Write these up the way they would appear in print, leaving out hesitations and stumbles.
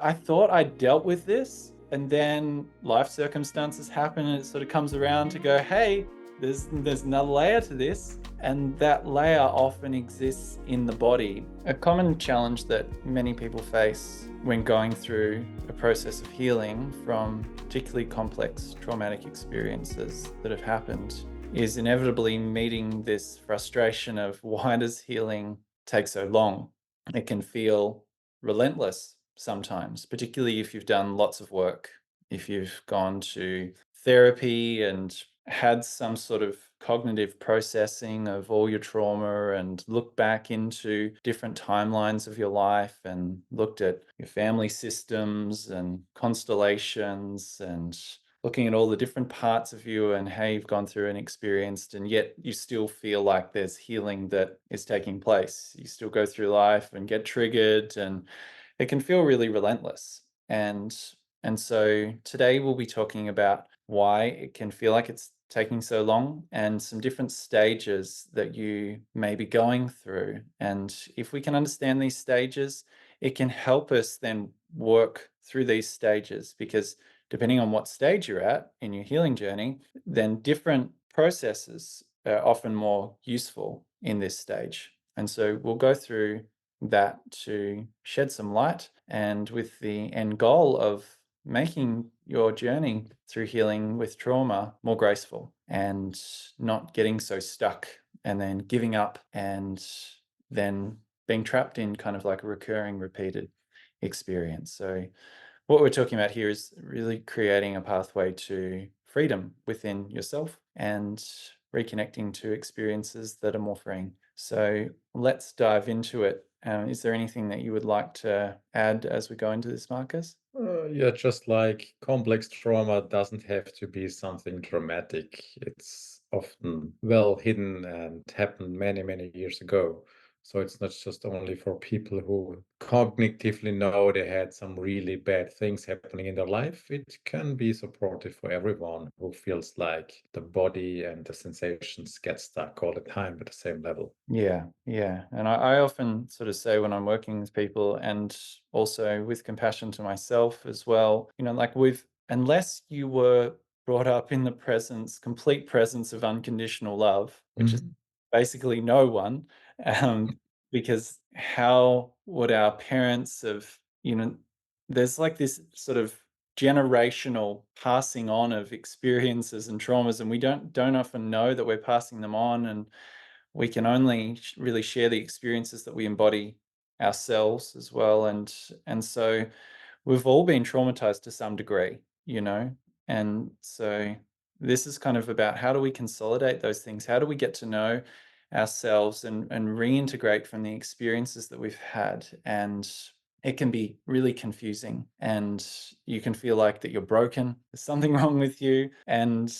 I thought I dealt with this, and then life circumstances happen and it sort of comes around to go, hey, there's another layer to this, and that layer often exists in the body. A common challenge that many people face when going through a process of healing from particularly complex traumatic experiences that have happened is inevitably meeting this frustration of why does healing take so long? It can feel relentless sometimes, particularly if you've done lots of work, if you've gone to therapy and had some sort of cognitive processing of all your trauma and looked back into different timelines of your life and looked at your family systems and constellations and looking at all the different parts of you and how you've gone through and experienced, and yet you still feel like there's healing that is taking place. You still go through life and get triggered, and it can feel really relentless. And so today we'll be talking about why it can feel like it's taking so long and some different stages that you may be going through. And if we can understand these stages, it can help us then work through these stages, because depending on what stage you're at in your healing journey, then different processes are often more useful in this stage. And so we'll go through that to shed some light, and with the end goal of making your journey through healing with trauma more graceful and not getting so stuck and then giving up and then being trapped in kind of like a recurring, repeated experience. So what we're talking about here is really creating a pathway to freedom within yourself and reconnecting to experiences that are more freeing. So let's dive into it. Is there anything that you would like to add as we go into this, Marcus? Yeah, just like complex trauma doesn't have to be something dramatic. It's often well hidden and happened many, many years ago. So it's not just only for people who cognitively know they had some really bad things happening in their life. It can be supportive for everyone who feels like the body and the sensations get stuck all the time at the same level. Yeah, yeah. And I often sort of say when I'm working with people, and also with compassion to myself as well, like unless you were brought up in the complete presence of unconditional love, which is Mhm. basically no one, um, because how would our parents have, there's like this sort of generational passing on of experiences and traumas, and we don't often know that we're passing them on, and we can only really share the experiences that we embody ourselves as well. And so we've all been traumatized to some degree, and so this is kind of about how do we consolidate those things, how do we get to know ourselves and reintegrate from the experiences that we've had. And it can be really confusing, and you can feel like that you're broken, there's something wrong with you. And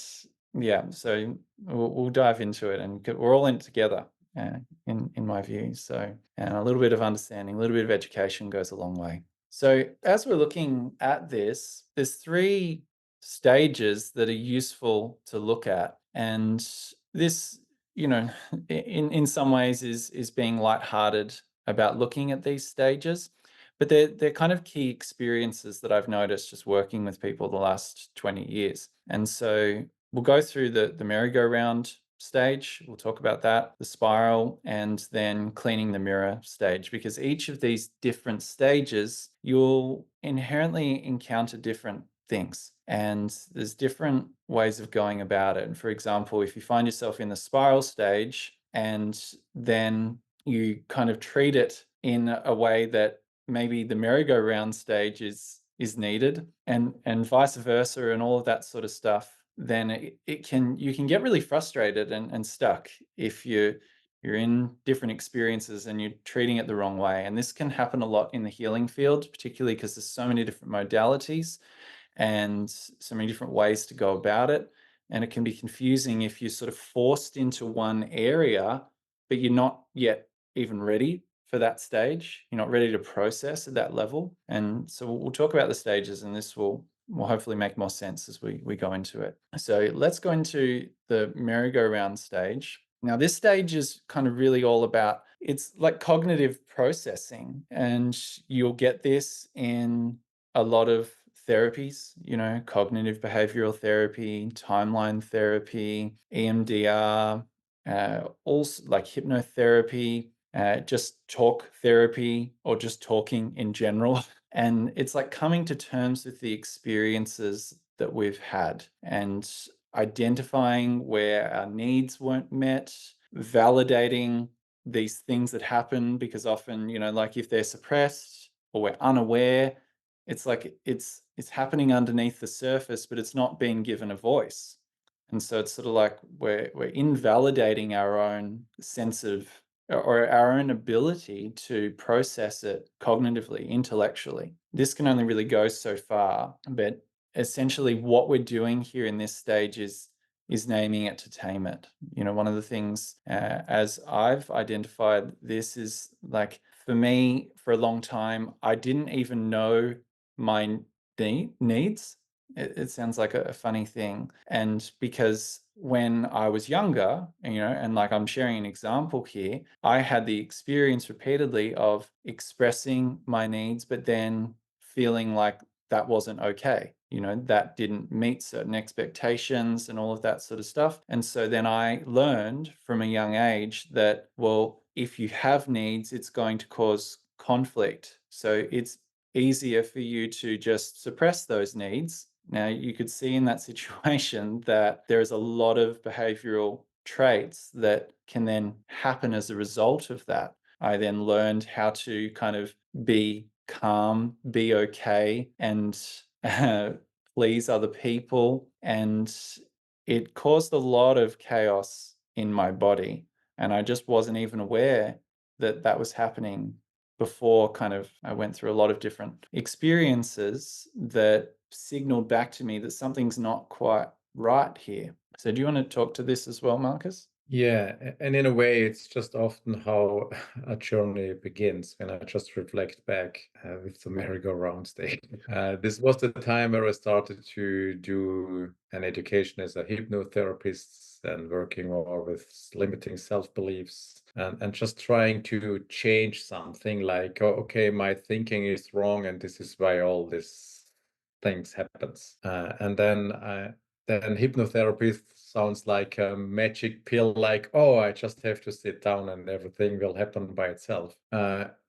yeah, so we'll dive into it, and we're all in it together, in my view. So, and a little bit of understanding, a little bit of education goes a long way. So, as we're looking at this, there's three stages that are useful to look at, and this, in some ways is being lighthearted about looking at these stages, but they're kind of key experiences that I've noticed just working with people the last 20 years. And so we'll go through the merry-go-round stage. We'll talk about that, the spiral, and then cleaning the mirror stage, because each of these different stages, you'll inherently encounter different things. And there's different ways of going about it. And for example, if you find yourself in the spiral stage and then you kind of treat it in a way that maybe the merry-go-round stage is needed, and vice versa, and all of that sort of stuff, then you can get really frustrated and stuck if you're in different experiences and you're treating it the wrong way. And this can happen a lot in the healing field, particularly because there's so many different modalities and so many different ways to go about it. And it can be confusing if you're sort of forced into one area, but you're not yet even ready for that stage. You're not ready to process at that level. And so we'll talk about the stages, and this will hopefully make more sense as we go into it. So let's go into the merry-go-round stage. Now, this stage is kind of really all about, it's like cognitive processing, and you'll get this in a lot of therapies, cognitive behavioral therapy, timeline therapy, EMDR, also like hypnotherapy, just talk therapy, or just talking in general. And it's like coming to terms with the experiences that we've had and identifying where our needs weren't met, validating these things that happen, because often, like if they're suppressed or we're unaware, it's like it's happening underneath the surface, but it's not being given a voice. And so it's sort of like we're invalidating our own sense of, or our own ability to process it cognitively, intellectually. This can only really go so far, but essentially what we're doing here in this stage is naming it to tame it. One of the things, as I've identified this, is like, for me, for a long time, I didn't even know my needs. It sounds like a funny thing. And because when I was younger, and like I'm sharing an example here, I had the experience repeatedly of expressing my needs, but then feeling like that wasn't okay. That didn't meet certain expectations and all of that sort of stuff. And so then I learned from a young age that, well, if you have needs, it's going to cause conflict. So it's easier for you to just suppress those needs. Now, you could see in that situation that there is a lot of behavioral traits that can then happen as a result of that. I then learned how to kind of be calm, be okay, and please other people. And it caused a lot of chaos in my body. And I just wasn't even aware that that was happening before kind of I went through a lot of different experiences that signaled back to me that something's not quite right here. So do you want to talk to this as well, Marcus? Yeah, and in a way, it's just often how a journey begins when I just reflect back with the merry-go-round stage. This was the time where I started to do an education as a hypnotherapist and working more with limiting self-beliefs and just trying to change something like, oh, okay, my thinking is wrong and this is why all these things happens. And then hypnotherapy sounds like a magic pill, like, oh, I just have to sit down and everything will happen by itself.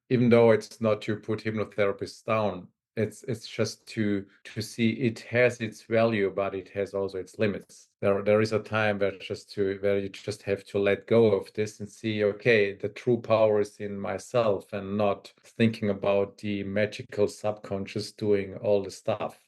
Even though it's not to put hypnotherapists down, it's just to see it has its value, but it has also its limits. There is a time where you just have to let go of this and see, okay, the true power is in myself and not thinking about the magical subconscious doing all the stuff.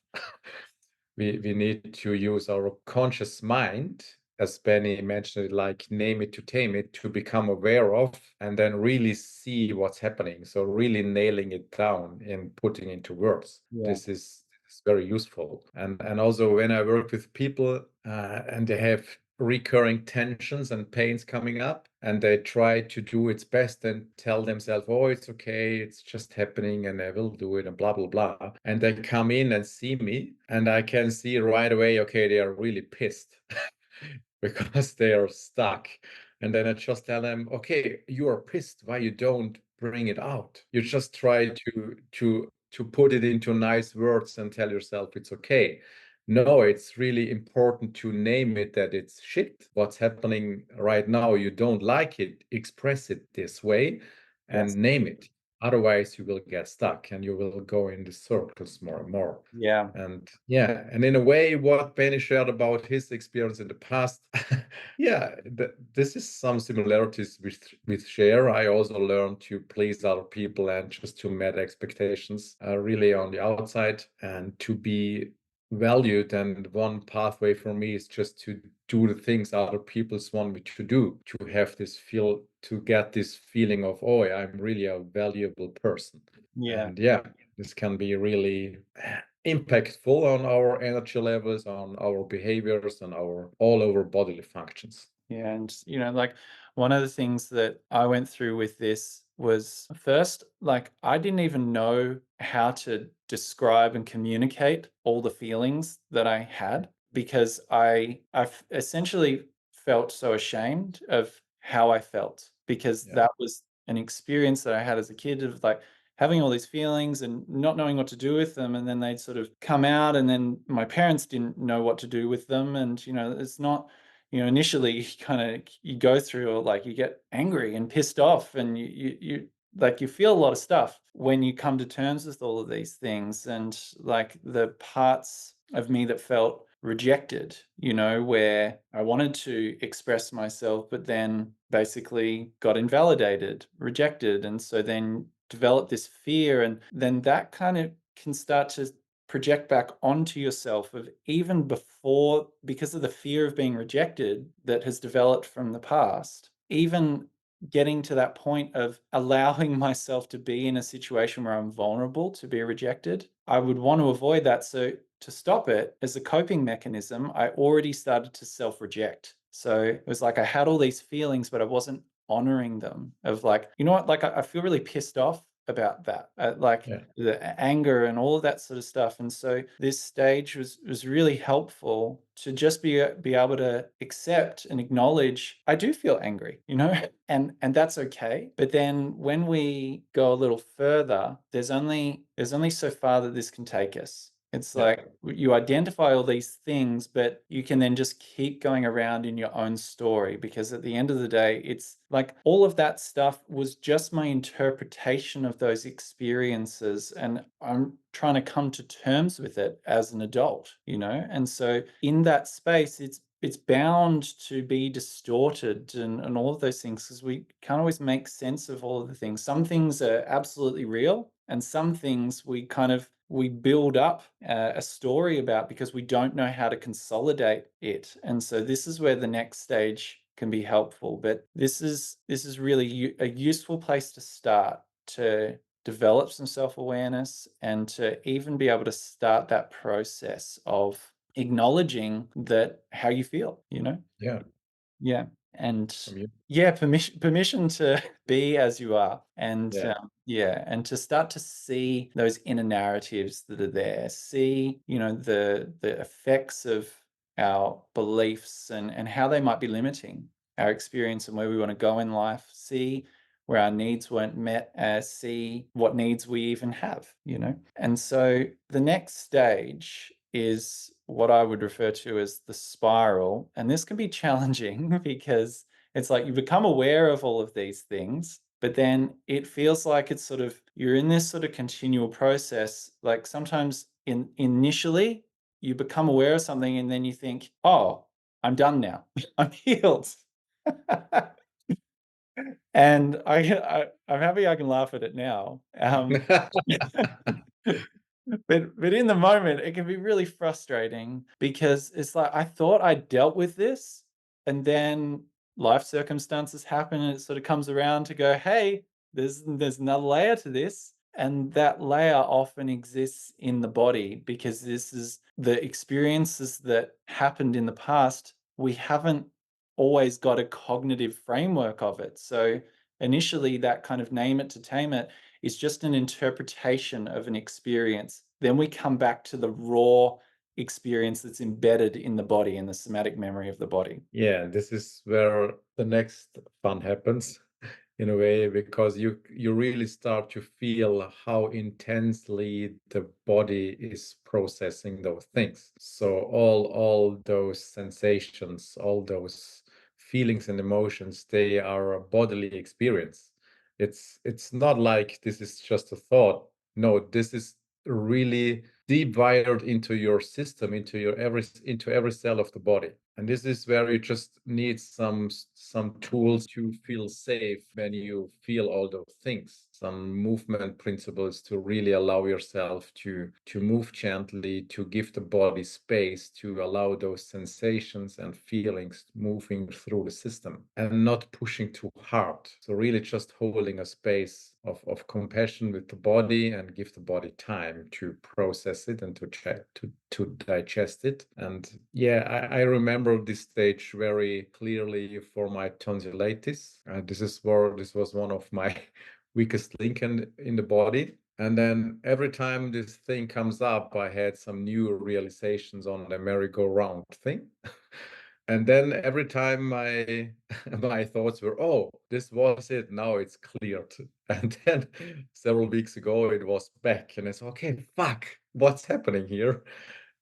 We need to use our conscious mind, as Benny mentioned, like name it to tame it, to become aware of and then really see what's happening. So really nailing it down and putting into words. Yeah. This is very useful. And also when I work with people and they have recurring tensions and pains coming up and they try to do its best and tell themselves, oh, it's okay, it's just happening and I will do it and blah blah blah, and they come in and see me and I can see right away, okay, they are really pissed because they are stuck. And then I just tell them, okay, you are pissed, why you don't bring it out? You just try to put it into nice words and tell yourself it's okay. No, it's really important to name it, that it's shit. What's happening right now, you don't like it, express it this way Yes. and name it. Otherwise, you will get stuck and you will go in the circles more and more. Yeah. And yeah, and in a way, what Benny shared about his experience in the past, yeah, this is some similarities with share. I also learned to please other people and just to meet expectations really on the outside and to be valued. And one pathway for me is just to do the things other people want me to do, to have this feel, to get this feeling of, oh, I'm really a valuable person. Yeah. And yeah, this can be really impactful on our energy levels, on our behaviors, and our all over bodily functions. Yeah, and like one of the things that I went through with this was, first, like I didn't even know how to describe and communicate all the feelings that I had, because I essentially felt so ashamed of how I felt, because Yeah. that was an experience that I had as a kid of like having all these feelings and not knowing what to do with them, and then they'd sort of come out, and then my parents didn't know what to do with them. And it's not, initially you kind of you go through, or like you get angry and pissed off, and you like you feel a lot of stuff when you come to terms with all of these things. And like the parts of me that felt rejected, where I wanted to express myself, but then basically got invalidated, rejected. And so then developed this fear. And then that kind of can start to project back onto yourself of even before, because of the fear of being rejected that has developed from the past, even getting to that point of allowing myself to be in a situation where I'm vulnerable to be rejected. I would want to avoid that. So to stop it, as a coping mechanism, I already started to self-reject. So it was like I had all these feelings, but I wasn't honoring them, of like, you know what, like I feel really pissed off about that, like Yeah. the anger and all of that sort of stuff. And so this stage was really helpful to just be able to accept and acknowledge I do feel angry, and that's okay. But then when we go a little further, there's only so far that this can take us. It's Yeah. like you identify all these things, but you can then just keep going around in your own story, because at the end of the day, it's like all of that stuff was just my interpretation of those experiences. And I'm trying to come to terms with it as an adult, And so in that space, it's bound to be distorted and all of those things, because we can't always make sense of all of the things. Some things are absolutely real, and some things we build up a story about because we don't know how to consolidate it. And so this is where the next stage can be helpful. But this is really a useful place to start, to develop some self-awareness and to even be able to start that process of acknowledging that how you feel, Yeah. yeah. And From you. yeah, permission to be as you are. And Yeah. yeah, and to start to see those inner narratives that are there, see, the effects of our beliefs and how they might be limiting our experience and where we want to go in life, see where our needs weren't met, see what needs we even have, And so the next stage is what I would refer to as the spiral. And this can be challenging because it's like you become aware of all of these things, but then it feels like it's sort of you're in this sort of continual process. Like sometimes initially you become aware of something and then you think, oh, I'm done now. I'm healed. And I'm happy I can laugh at it now. But in the moment, it can be really frustrating because it's like I thought I dealt with this, and then life circumstances happen, and it sort of comes around to go, hey, there's another layer to this. And that layer often exists in the body because this is the experiences that happened in the past. We haven't always got a cognitive framework of it. So initially, that kind of name it to tame it is just an interpretation of an experience. Then we come back to the raw experience that's embedded in the body, in the somatic memory of the body. Yeah, this is where the next fun happens in a way, because you really start to feel how intensely the body is processing those things. So all those sensations, all those feelings and emotions, they are a bodily experience. It's not like this is just a thought. No, this is really deep wired into your system, into every cell of the body. And this is where you just need some tools to feel safe when you feel all those things. Some movement principles to really allow yourself to move gently, to give the body space to allow those sensations and feelings moving through the system and not pushing too hard. So really just holding a space of compassion with the body and give the body time to process it and to digest it. And yeah, I remember this stage very clearly for my tonsillitis. This was one of my weakest link in the body. And then every time this thing comes up, I had some new realizations on the merry-go-round thing. And then every time my my thoughts were, "Oh, this was it. Now it's cleared." And then several weeks ago, it was back, and I said, "Okay, fuck, what's happening here?"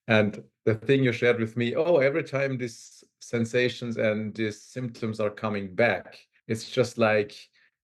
And the thing you shared with me, oh, every time these sensations and these symptoms are coming back, it's just like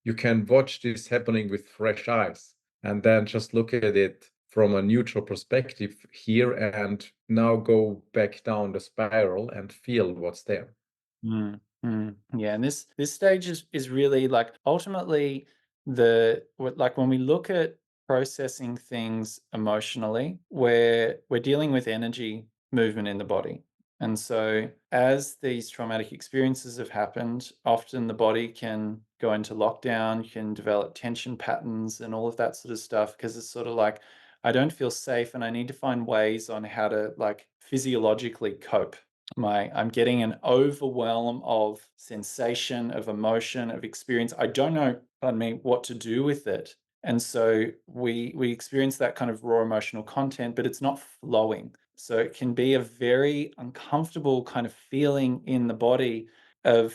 you can watch this happening with fresh eyes and then just look at it from a neutral perspective here and now go back down the spiral and feel what's there. Yeah, and this stage is really like ultimately like when we look at processing things emotionally, we're dealing with energy movement in the body. And so as these traumatic experiences have happened, often the body can go into lockdown, can develop tension patterns and all of that sort of stuff because it's sort of like I don't feel safe and I need to find ways on how to like physiologically cope. I'm getting an overwhelm of sensation, of emotion, of experience. I don't know, pardon me, what to do with it. And so we experience that kind of raw emotional content, but it's not flowing. So it can be a very uncomfortable kind of feeling in the body of,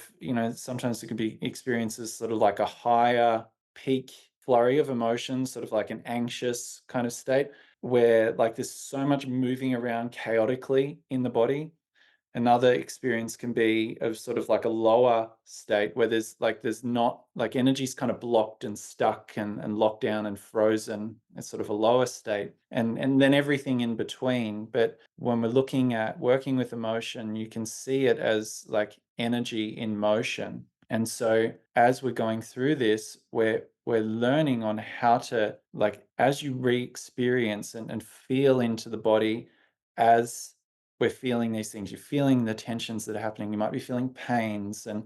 sometimes it can be experiences sort of like a higher peak flurry of emotions, sort of like an anxious kind of state where like there's so much moving around chaotically in the body. Another experience can be of sort of like a lower state where there's not like energy's kind of blocked and stuck and locked down and frozen. It's sort of a lower state. And then everything in between. But when we're looking at working with emotion, you can see it as like energy in motion. And so as we're going through this, we're learning on how to like as you re-experience and feel into the body as we're feeling these things. You're feeling the tensions that are happening. You might be feeling pains and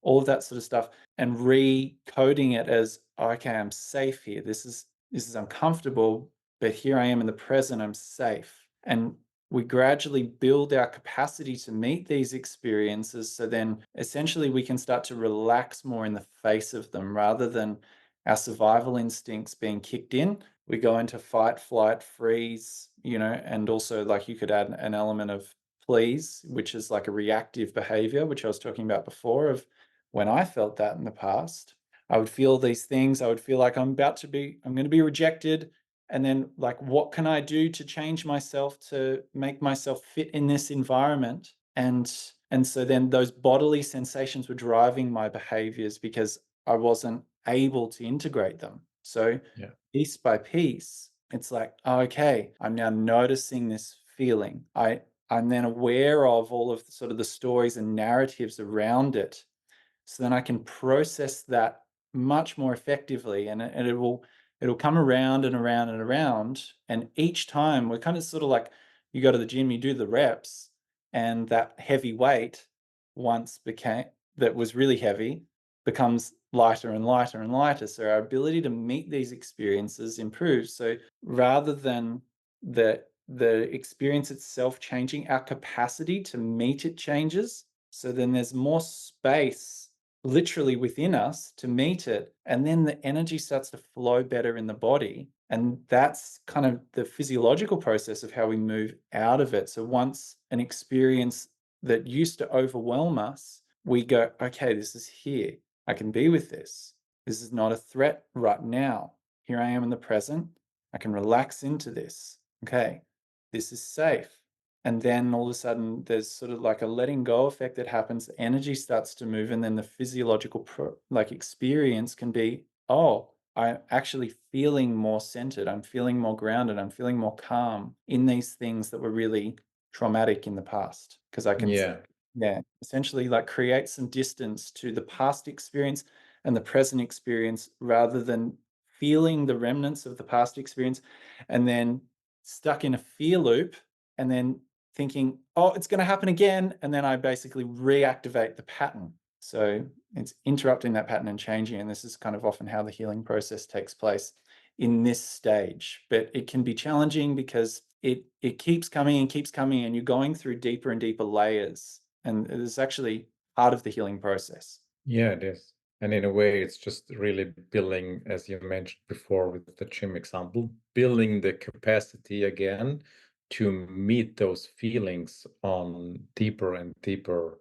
all of that sort of stuff, and recoding it as okay, I'm safe here. This is uncomfortable, but here I am in the present. I'm safe, and we gradually build our capacity to meet these experiences. So then, essentially, we can start to relax more in the face of them, rather than our survival instincts being kicked in. We go into fight, flight, freeze, and also like you could add an element of please, which is like a reactive behavior, which I was talking about before of when I felt that in the past. I would feel these things. I would feel like I'm going to be rejected. And then like, what can I do to change myself to make myself fit in this environment? And so then those bodily sensations were driving my behaviors because I wasn't able to integrate them. So Yeah. piece by piece, it's like, oh, okay, I'm now noticing this feeling. I'm then aware of all of the, sort of the stories and narratives around it. So then I can process that much more effectively, and it'll come around and around and around. And each time we're kind of sort of like you go to the gym, you do the reps, and that heavy weight once became that was really heavy becomes lighter and lighter and lighter. So our ability to meet these experiences improves. So rather than the experience itself changing, our capacity to meet it changes. So then there's more space literally within us to meet it. And then the energy starts to flow better in the body. And that's kind of the physiological process of how we move out of it. So once an experience that used to overwhelm us, we go, okay, this is here. I can be with this. This is not a threat right now. Here I am in the present. I can relax into this. Okay, this is safe. And then all of a sudden, there's sort of like a letting go effect that happens. The energy starts to move, and then the physiological like experience can be, oh, I'm actually feeling more centered. I'm feeling more grounded. I'm feeling more calm in these things that were really traumatic in the past because I can Yeah. yeah, essentially like create some distance to the past experience and the present experience rather than feeling the remnants of the past experience and then stuck in a fear loop and then thinking, oh, it's going to happen again. And then I basically reactivate the pattern. So it's interrupting that pattern and changing. And this is kind of often how the healing process takes place in this stage. But it can be challenging because it keeps coming and you're going through deeper and deeper layers. And it is actually part of the healing process. Yeah, it is. And in a way, it's just really building, as you mentioned before with the gym example, building the capacity again to meet those feelings on deeper and deeper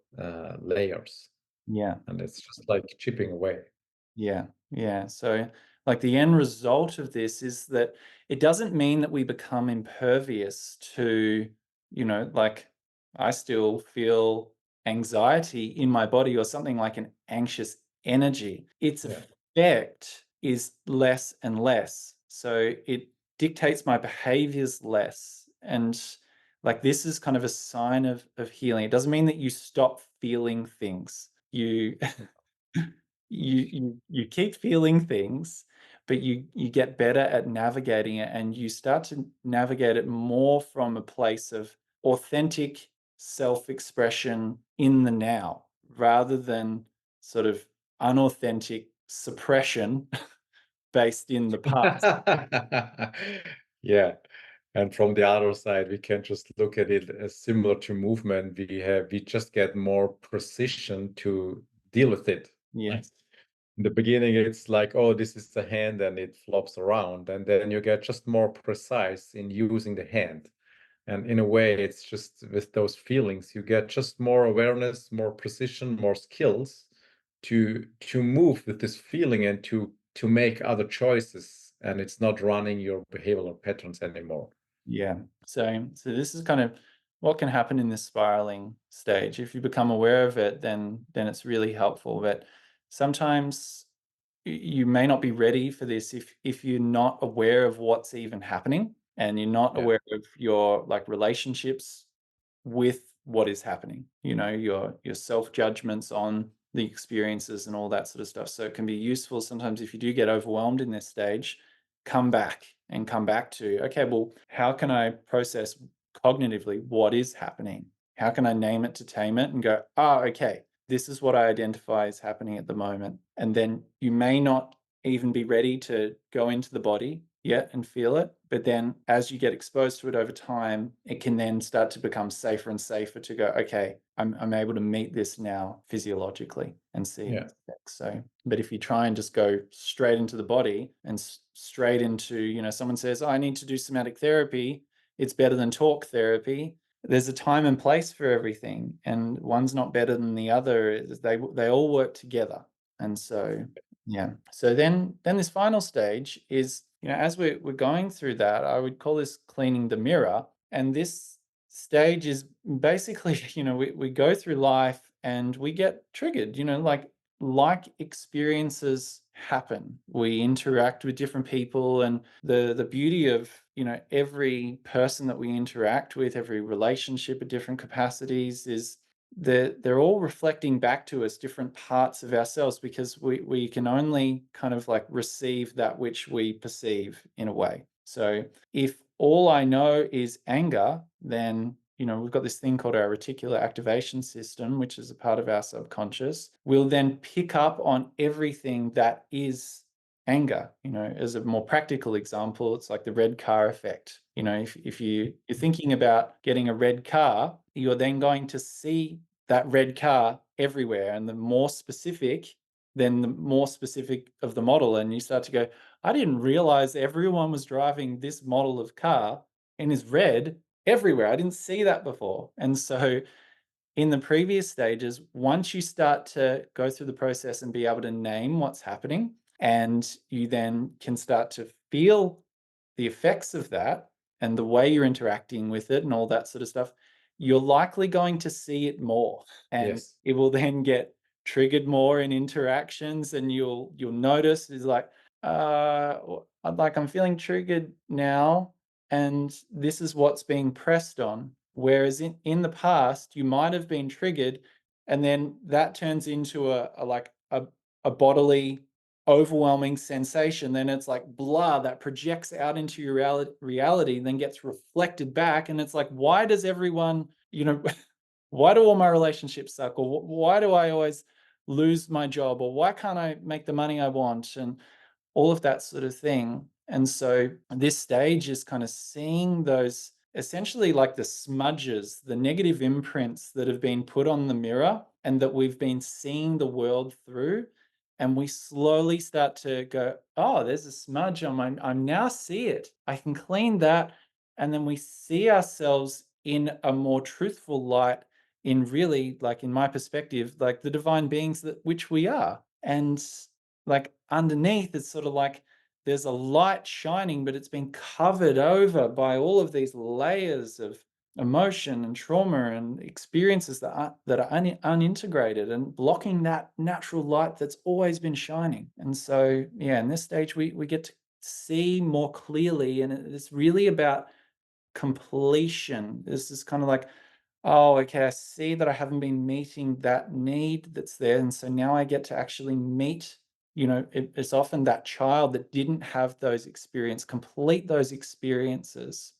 layers. Yeah. And it's just like chipping away. Yeah, yeah. So, like, the end result of this is that it doesn't mean that we become impervious to, like, I still feel anxiety in my body or something like an anxious energy. Its Yeah. effect is less and less. So it dictates my behaviors less. And like, this is kind of a sign of healing. It doesn't mean that you stop feeling things. You you keep feeling things, but you get better at navigating it, and you start to navigate it more from a place of authentic self-expression in the now, rather than sort of unauthentic suppression based in the past. Yeah. And from the other side, we can just look at it as similar to movement. We just get more precision to deal with it. Right? Yes. In the beginning, it's like, oh, this is the hand and it flops around. And then you get just more precise in using the hand. And in a way, it's just with those feelings, you get just more awareness, more precision, more skills to move with this feeling and to make other choices. And it's not running your behavioral patterns anymore. Yeah. So this is kind of what can happen in this spiraling stage. If you become aware of it, then it's really helpful. But sometimes you may not be ready for this if you're not aware of what's even happening, and you're not Yeah. aware of your like relationships with what is happening, your self judgments on the experiences and all that sort of stuff. So it can be useful sometimes if you do get overwhelmed in this stage, come back and come back to, okay, well, how can I process cognitively what is happening? How can I name it to tame it and go, okay, this is what I identify as happening at the moment. And then you may not even be ready to go into the body yet and feel it. But then as you get exposed to it over time, it can then start to become safer and safer to go, okay, I'm able to meet this now physiologically and see Yeah. its effects. So, but if you try and just go straight into the body and straight into, someone says, I need to do somatic therapy, it's better than talk therapy. There's a time and place for everything, and one's not better than the other. They all work together. And so, yeah. So then this final stage is, as we're going through that, I would call this cleaning the mirror. And this stage is basically, we go through life and we get triggered, like experiences happen. We interact with different people, and the beauty of, every person that we interact with, every relationship at different capacities, is they're all reflecting back to us different parts of ourselves, because we can only kind of like receive that which we perceive in a way. So if all I know is anger, then we've got this thing called our reticular activation system, which is a part of our subconscious. We'll then pick up on everything that is anger. As a more practical example, it's like the red car effect. If you're thinking about getting a red car, you're then going to see that red car everywhere. And the more specific, then the more specific of the model. And you start to go, I didn't realize everyone was driving this model of car and is red everywhere. I didn't see that before. And so in the previous stages, once you start to go through the process and be able to name what's happening, and you then can start to feel the effects of that and the way you're interacting with it and all that sort of stuff, you're likely going to see it more, and Yes. it will then get triggered more in interactions, and you'll notice is like, I'm feeling triggered now, and this is what's being pressed on. Whereas in the past, you might have been triggered, and then that turns into a bodily overwhelming sensation. Then it's like blah that projects out into your reality, then gets reflected back, and it's like, why does everyone, why do all my relationships suck, or why do I always lose my job, or why can't I make the money I want, and all of that sort of thing. And so this stage is kind of seeing those, essentially like the smudges, the negative imprints that have been put on the mirror and that we've been seeing the world through. And we slowly start to go, oh, there's a smudge on my, I now see it. I can clean that. and then we see ourselves in a more truthful light, in really, like, in my perspective, like the divine beings that which we are. And like underneath, it's sort of like there's a light shining, but it's been covered over by all of these layers of emotion and trauma and experiences that are unintegrated and blocking that natural light that's always been shining. And so, yeah, in this stage, we get to see more clearly, and it's really about completion. This is kind of like, oh, okay, I see that I haven't been meeting that need that's there. And so now I get to actually meet, it's often that child that didn't have those experience, complete those experiences.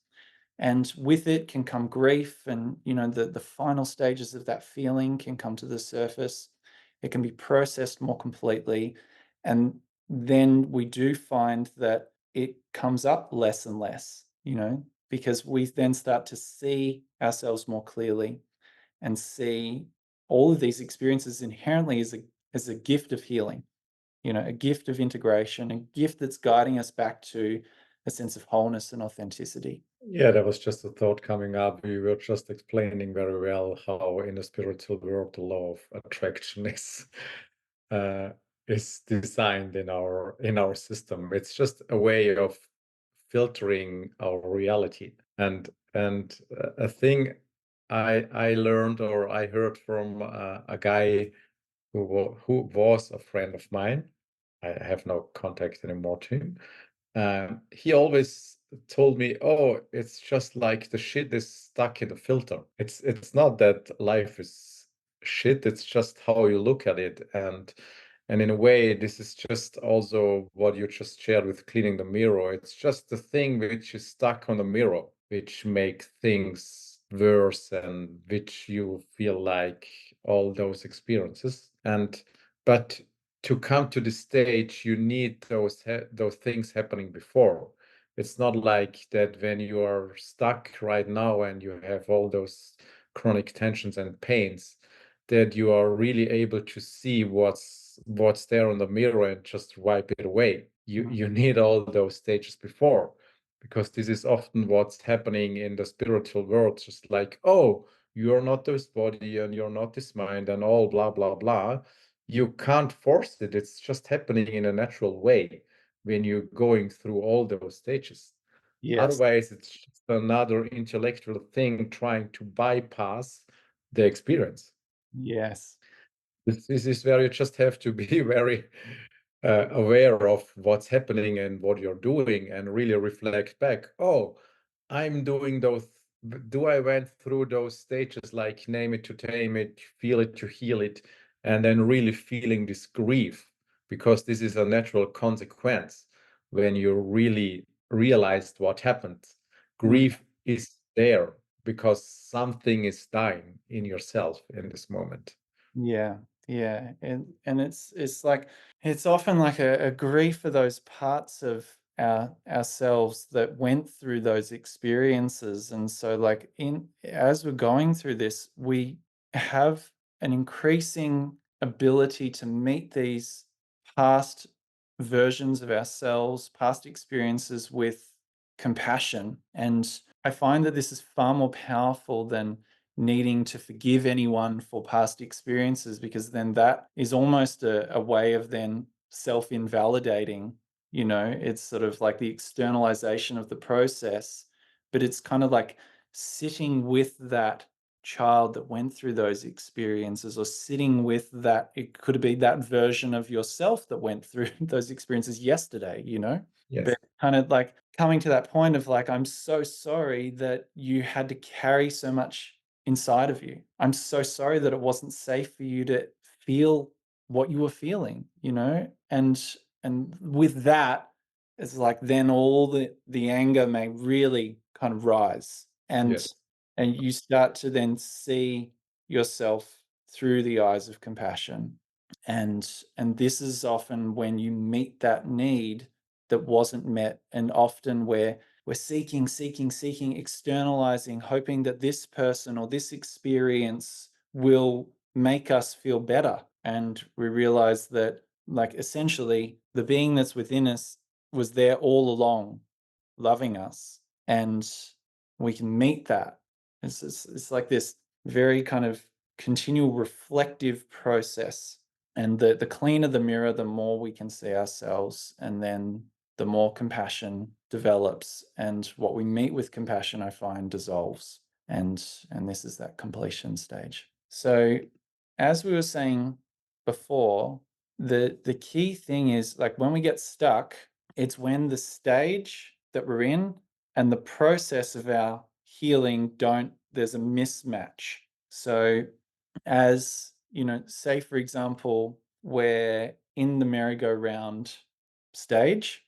And with it can come grief, and the final stages of that feeling can come to the surface. It can be processed more completely. And then we do find that it comes up less and less, because we then start to see ourselves more clearly and see all of these experiences inherently as a gift of healing, a gift of integration, a gift that's guiding us back to a sense of wholeness and authenticity. Yeah, that was just a thought coming up. We were just explaining very well how in the spiritual world the law of attraction uh, is designed in our system. It's just a way of filtering our reality. And a thing I learned or I heard from a guy who was a friend of mine. I have no contact anymore to him. He always told me, "Oh, it's just like the shit is stuck in the filter. It's not that life is shit. It's just how you look at it." And in a way, this is just also what you just shared with cleaning the mirror. It's just the thing which is stuck on the mirror, which make things worse and which you feel like all those experiences. And but to come to the stage, you need those things happening before. It's not like that when you are stuck right now and you have all those chronic tensions and pains, that you are really able to see what's there on the mirror and just wipe it away. You need all those stages before, because this is often what's happening in the spiritual world. Just like, oh, you're not this body and you're not this mind and all blah blah blah. You can't force it. It's just happening in a natural way when you're going through all those stages. Yes. Otherwise, it's just another intellectual thing trying to bypass the experience. Yes. This is where you just have to be very aware of what's happening and what you're doing and really reflect back. Oh, I'm doing those. Do I went through those stages like name it to tame it, feel it to heal it, and then really feeling this grief, because this is a natural consequence when you really realized what happened. Mm. Grief is there because something is dying in yourself in this moment. Yeah, yeah, and it's like it's often like a grief for those parts of ourselves that went through those experiences. And so, like, in as we're going through this, we have an increasing ability to meet these past versions of ourselves, past experiences, with compassion. And I find that this is far more powerful than needing to forgive anyone for past experiences, because then that is almost a way of then self-invalidating. It's sort of like the externalization of the process, but it's kind of like sitting with that child that went through those experiences, or sitting with that, it could be that version of yourself that went through those experiences yesterday, Yes. but kind of like coming to that point of like, I'm so sorry that you had to carry so much inside of you. I'm so sorry that it wasn't safe for you to feel what you were feeling, and with that, it's like then all the anger may really kind of rise, and Yes. you start to then see yourself through the eyes of compassion. And this is often when you meet that need that wasn't met, and often where we're seeking, seeking, seeking, externalizing, hoping that this person or this experience will make us feel better. And we realize that, like, essentially, the being that's within us was there all along, loving us. And we can meet that. It's like this very kind of continual reflective process. And the cleaner the mirror, the more we can see ourselves, and then the more compassion develops. And what we meet with compassion, I find, dissolves. And this is that completion stage. So as we were saying before, the key thing is, like, when we get stuck, it's when the stage that we're in and the process of our healing there's a mismatch. So as you know, say for example, we're in the merry-go-round stage,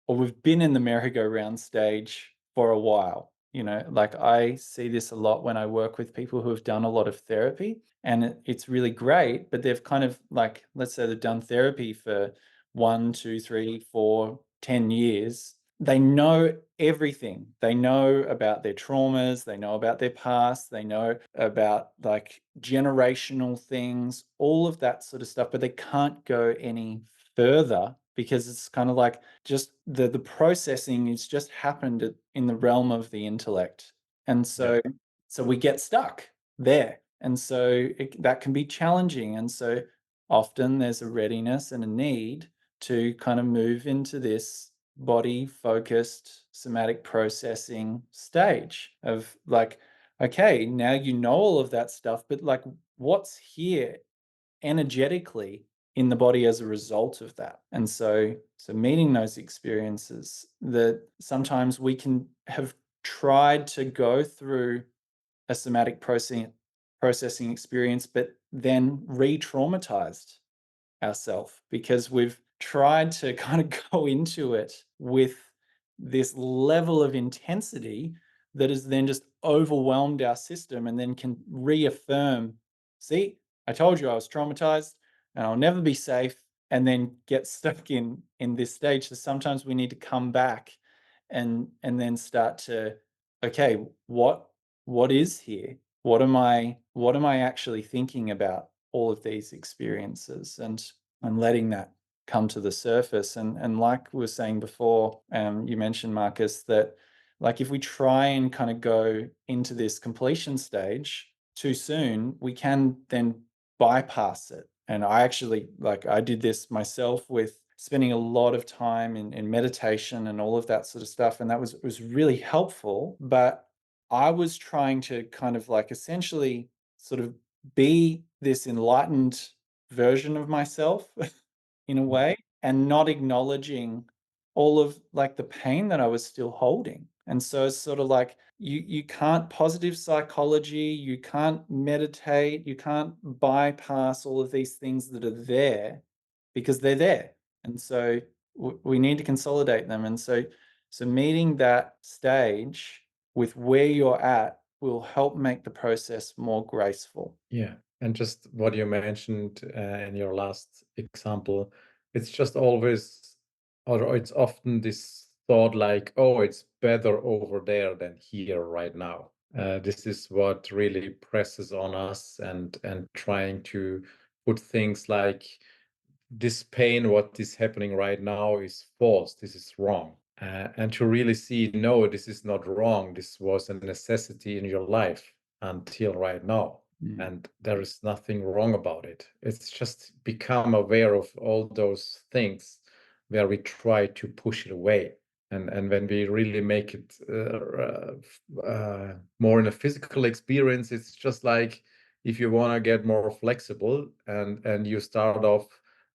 or we've been in the merry-go-round stage for a while. You know, like, I see this a lot when I work with people who have done a lot of therapy, and it's really great, but they've kind of, like, let's say they've done therapy for 1, 2, 3, 4, 10 years. They know everything. They know about their traumas, they know about their past, they know about, like, generational things, all of that sort of stuff, but they can't go any further because it's kind of like just the processing is just happened in the realm of the intellect. And Yeah. so we get stuck there. And so that can be challenging. And so often there's a readiness and a need to kind of move into this body focused somatic processing stage of, like, okay, now you know all of that stuff, but, like, what's here energetically in the body as a result of that? And so meeting those experiences, that sometimes we can have tried to go through a somatic processing experience, but then re-traumatized ourselves because we've tried to kind of go into it with this level of intensity that has then just overwhelmed our system, and then can reaffirm, see, I told you I was traumatized and I'll never be safe, and then get stuck in this stage. So sometimes we need to come back and then start to, okay, what is here? What am I actually thinking about all of these experiences? And letting that come to the surface. And like we were saying before, you mentioned, Marcus, that, like, if we try and kind of go into this completion stage too soon, we can then bypass it. And I actually, like, I did this myself with spending a lot of time in meditation and all of that sort of stuff. And that was really helpful. But I was trying to kind of, like, essentially sort of be this enlightened version of myself in a way, and not acknowledging all of, like, the pain that I was still holding. And so it's sort of like, you can't positive psychology, you can't meditate, you can't bypass all of these things that are there because they're there. And so we need to consolidate them. And so meeting that stage with where you're at will help make the process more graceful. Yeah, and just what you mentioned in your last example, it's just always, or it's often this thought like, oh, it's better over there than here right now. This is what really presses on us, and trying to put things like this pain, what is happening right now, is false. This is wrong. And to really see, no, this is not wrong. This was a necessity in your life until right now. Mm. And there is nothing wrong about it. It's just become aware of all those things where we try to push it away. And when we really make it more in a physical experience, it's just like if you want to get more flexible, and you start off,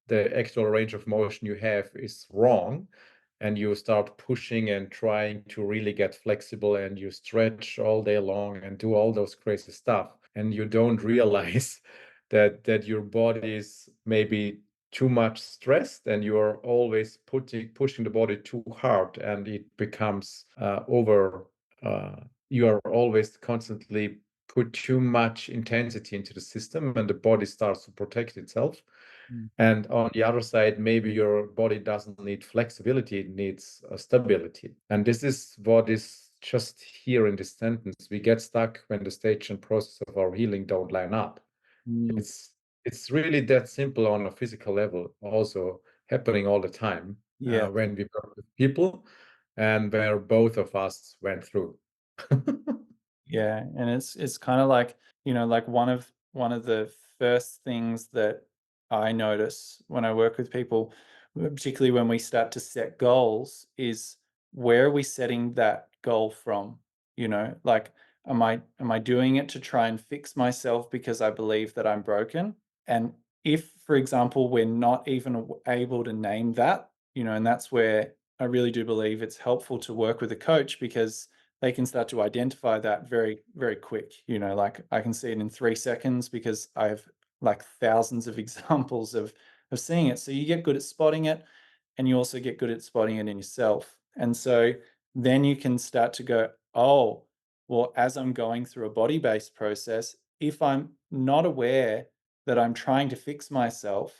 the actual range of motion you have is wrong, and you start pushing and trying to really get flexible, and you stretch all day long and do all those crazy stuff, and you don't realize that your body is maybe too much stressed, and you are always pushing the body too hard, and it becomes over. You are always constantly put too much intensity into the system, and the body starts to protect itself. Mm. And on the other side, maybe your body doesn't need flexibility, it needs stability. And this is what is just here in this sentence. We get stuck when the stage and process of our healing don't line up. Mm. It's really that simple on a physical level, also happening all the time Yeah. when we work with people, and where both of us went through. Yeah, and it's kind of like, like one of the first things that I notice when I work with people, particularly when we start to set goals, is where are we setting that goal from? Like, am I doing it to try and fix myself because I believe that I'm broken? And if, for example, we're not even able to name that, and that's where I really do believe it's helpful to work with a coach, because they can start to identify that very, very quick. Like, I can see it in 3 seconds because I have like thousands of examples of seeing it. So you get good at spotting it, and you also get good at spotting it in yourself. And so then you can start to go, oh, well, as I'm going through a body-based process, if I'm not aware that I'm trying to fix myself,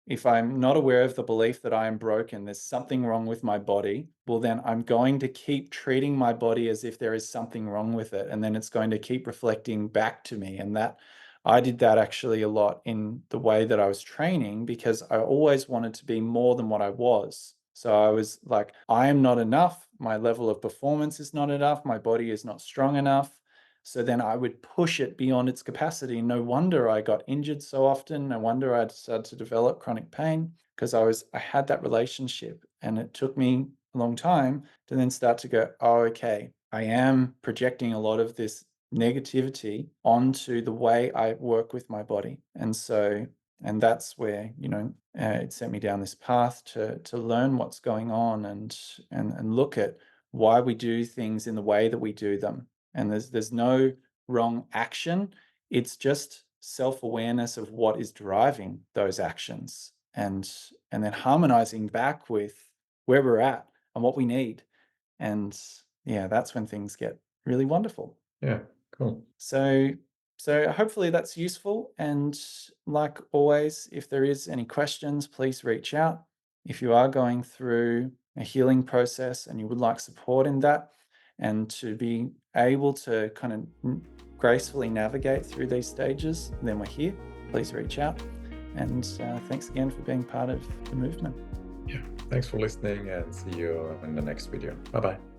if I'm not aware of the belief that I am broken, there's something wrong with my body, well, then I'm going to keep treating my body as if there is something wrong with it. And then it's going to keep reflecting back to me. And that I did that actually a lot in the way that I was training, because I always wanted to be more than what I was. So I was like, I am not enough. My level of performance is not enough. My body is not strong enough. So then I would push it beyond its capacity. No wonder I got injured so often. No wonder I started to develop chronic pain, because I had that relationship, and it took me a long time to then start to go, oh, okay, I am projecting a lot of this negativity onto the way I work with my body. And that's where, it sent me down this path to learn what's going on, and look at why we do things in the way that we do them. And there's no wrong action. It's just self-awareness of what is driving those actions, and then harmonizing back with where we're at and what we need. And yeah, that's when things get really wonderful. Yeah, cool. So hopefully that's useful. And like always, if there is any questions, please reach out. If you are going through a healing process and you would like support in that, and to be able to kind of gracefully navigate through these stages, then we're here. Please reach out. And thanks again for being part of the movement. Yeah, thanks for listening, and see you in the next video. Bye bye.